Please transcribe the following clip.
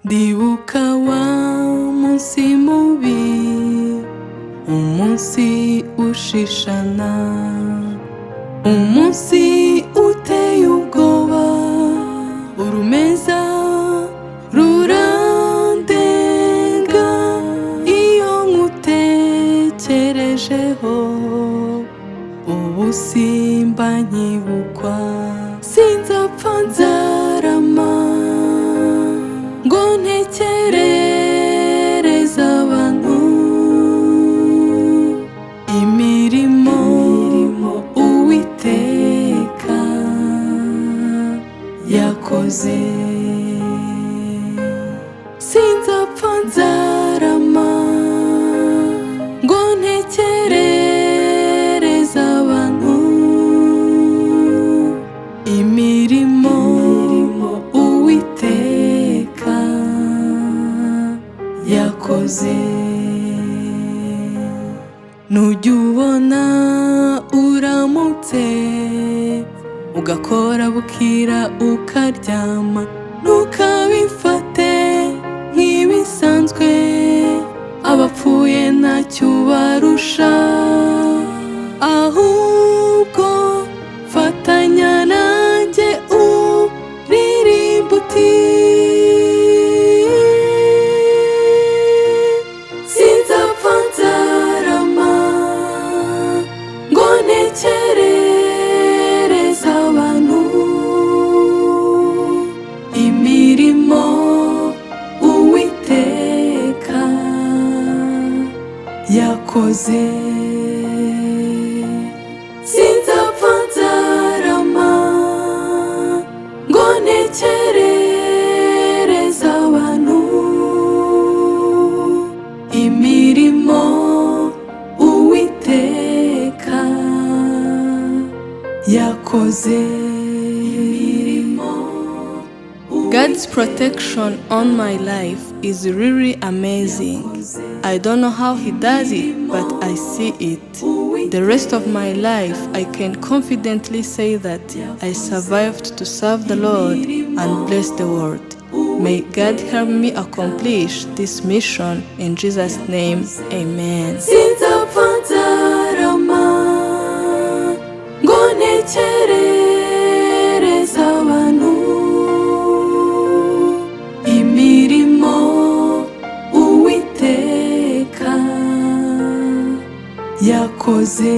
ndibuka wa munsi mubi, umunsi ushishana, umunsi uteye ubwoba, urumeza rurandenga iyo nkutekerejeho, ubu simba nkibukwa. Sinzapfa Nzarama ngo ntekerereze abantu imirimo Uwiteka yakoze. Sinzapfa Nzarama ngo ntekerereze abantu imirimo Uwiteka yakoze. Nujya ubona uramutse ugakora bukira ukaryama, ntukabifate nk'ibisanzwe, abapfuye ntacyo barusha, ahubwo fatanya nanjye uririmba uti Sinzapfa Nzarama ngo ntekerereze abantu imirimo Uwiteka yakoze. Sinzapfa Nzarama ngo ntekerereze abantu imirimo Uwiteka yakoze. God's protection on my life is really amazing. I don't know how He does it, but I see it. The rest of my life, I can confidently say that I survived to serve the Lord and bless the world. May God help me accomplish this mission. In Jesus' name, amen. Sinzapfa Nzarama ngo ntekerereze abantu imirimo Uwiteka yakoze.